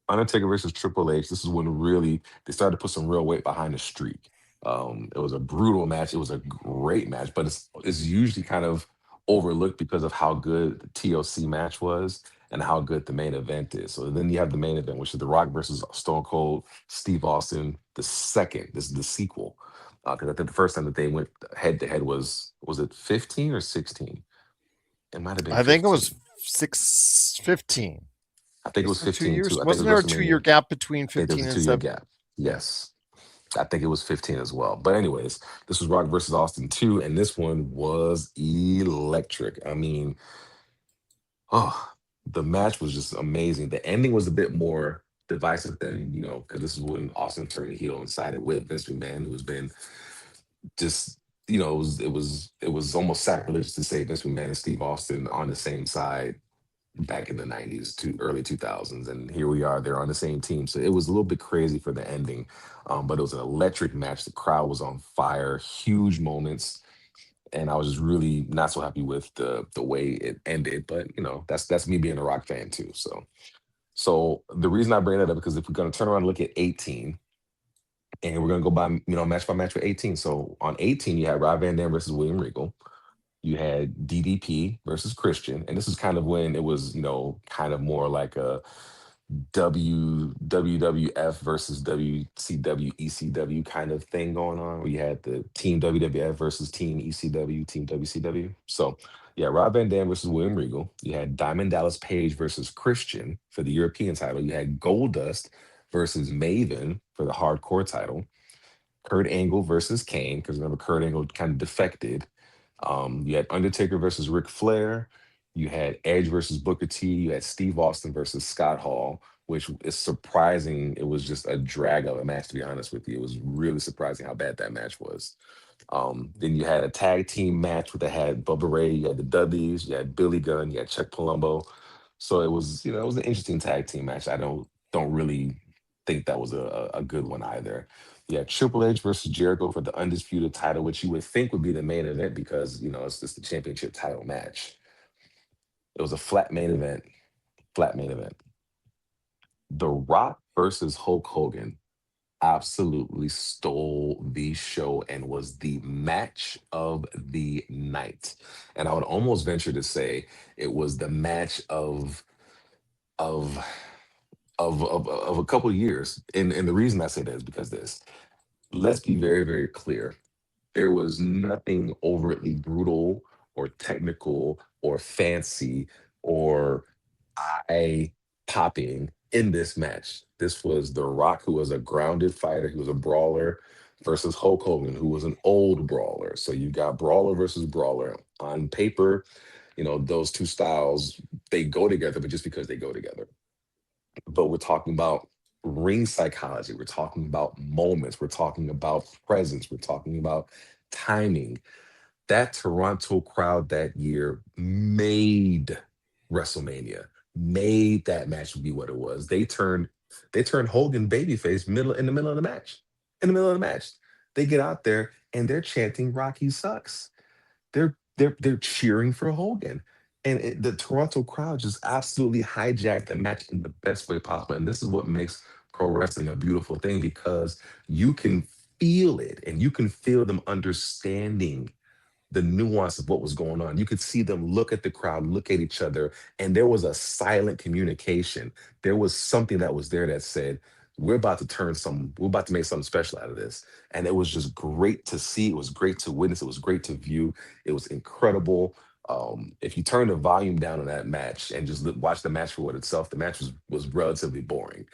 Undertaker versus Triple H. This is when really they started to put some real weight behind the streak. It was a brutal match. It was a great match, but it's usually kind of overlooked because of how good the TLC match was and how good the main event is. So then you have the main event, which is The Rock versus Stone Cold Steve Austin. The second, this is the sequel, because I think the first time that they went head to head was it 15 or 16? It might have been I think it was 15. 615. I think it was Wasn't it 2 15 years? too. I think it Wasn't there a was 2-year WrestleMania. gap between Think there was 15 a and 2 year 7? gap. Yeah. Yes. I think it was 15 as well. But anyways, this was Rock versus Austin 2, and this one was electric. I mean, oh, the match was just amazing. The ending was a bit more divisive than, because this is when Austin turned heel and sided with Vince McMahon, who's been just, it was almost sacrilegious to say Vince McMahon and Steve Austin on the same side back in the 90s to early 2000s, and here we are, they're on the same team. So it was a little bit crazy for the ending, but it was an electric match. The crowd was on fire, huge moments, and I was just really not so happy with the way it ended. But that's me being a Rock fan too. So the reason I bring that up, because if we're going to turn around and look at 18, and we're going to go match by match with 18. So on 18 you had Rob Van Dam versus William Regal. You had DDP versus Christian, and this is kind of when it was, kind of more like a WWF versus WCW ECW kind of thing going on, where you had the Team WWF versus Team ECW, Team WCW. So yeah, Rob Van Dam versus William Regal. You had Diamond Dallas Page versus Christian for the European title. You had Goldust versus Maven for the hardcore title. Kurt Angle versus Kane, because remember Kurt Angle kind of defected. You had Undertaker versus Ric Flair. You had Edge versus Booker T. You had Steve Austin versus Scott Hall, which is surprising. It was just a drag of a match, to be honest with you. It was really surprising how bad that match was. Then you had a tag team match that had Bubba Ray, you had the Dudleys, you had Billy Gunn, you had Chuck Palumbo. So it was an interesting tag team match. I don't really think that was a good one either. Yeah, Triple H versus Jericho for the undisputed title, which you would think would be the main event because it's just the championship title match. It was a flat main event. Flat main event. The Rock versus Hulk Hogan absolutely stole the show and was the match of the night. And I would almost venture to say it was the match of of a couple of years. And the reason I say that is because this. Let's be very, very clear. There was nothing overtly brutal or technical or fancy or eye popping in this match. This was The Rock, who was a grounded fighter, he was a brawler, versus Hulk Hogan, who was an old brawler. So you got brawler versus brawler. On paper, those two styles, they go together, but just because they go together. But we're talking about ring psychology. We're talking about moments. We're talking about presence. We're talking about timing. That Toronto crowd that year made WrestleMania, made that match be what it was. They turned Hogan babyface in the middle of the match. In the middle of the match. They get out there and they're chanting Rocky sucks. They're cheering for Hogan. And the Toronto crowd just absolutely hijacked the match in the best way possible. And this is what makes pro wrestling a beautiful thing, because you can feel it and you can feel them understanding the nuance of what was going on. You could see them look at the crowd, look at each other, and there was a silent communication. There was something that was there that said, we're about to make something special out of this. And it was just great to see. It was great to witness. It was great to view. It was incredible. If you turn the volume down on that match and just watch the match for what itself, the match was relatively boring.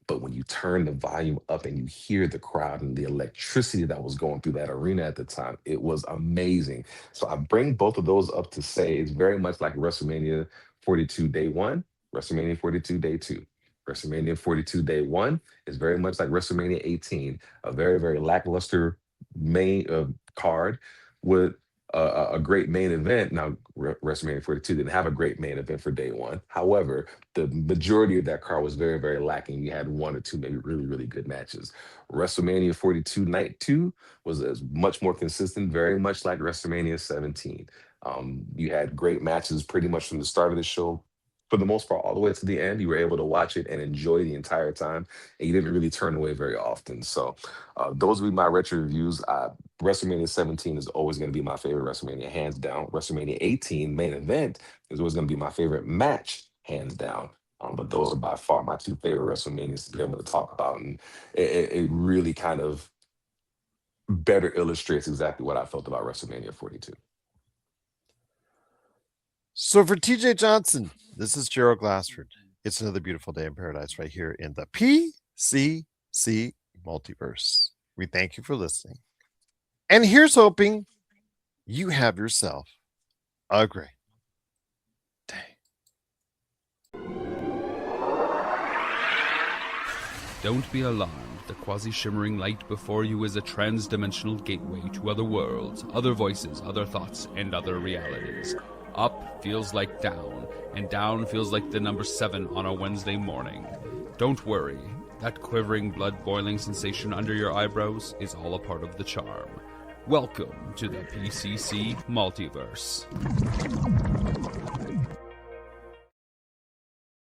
But when you turn the volume up and you hear the crowd and the electricity that was going through that arena at the time, it was amazing. So I bring both of those up to say it's very much like WrestleMania 42 Day 1, WrestleMania 42 Day 2. WrestleMania 42 Day 1 is very much like WrestleMania 18, a very, very lackluster main card with a great main event. Now, WrestleMania 42 didn't have a great main event for Day 1. However, the majority of that card was very, very lacking. You had one or two maybe really, really good matches. WrestleMania 42 Night 2 was as much more consistent, very much like WrestleMania 17. You had great matches pretty much from the start of the show. For the most part, all the way to the end, you were able to watch it and enjoy the entire time, and you didn't really turn away very often. So, those would be my retro reviews. WrestleMania 17 is always going to be my favorite WrestleMania, hands down. WrestleMania 18 main event is always going to be my favorite match, hands down. But those are by far my two favorite WrestleManias to be able to talk about, and it really kind of better illustrates exactly what I felt about WrestleMania 42. So for TJ Johnson, this is Gerald Glassford. It's another beautiful day in paradise right here in the PCC Multiverse. We thank you for listening. And here's hoping you have yourself a great day. Don't be alarmed. The quasi-shimmering light before you is a trans-dimensional gateway to other worlds, other voices, other thoughts, and other realities. Up feels like down, and down feels like the number 7 on a Wednesday morning. Don't worry, that quivering, blood-boiling sensation under your eyebrows is all a part of the charm. Welcome to the PCC Multiverse.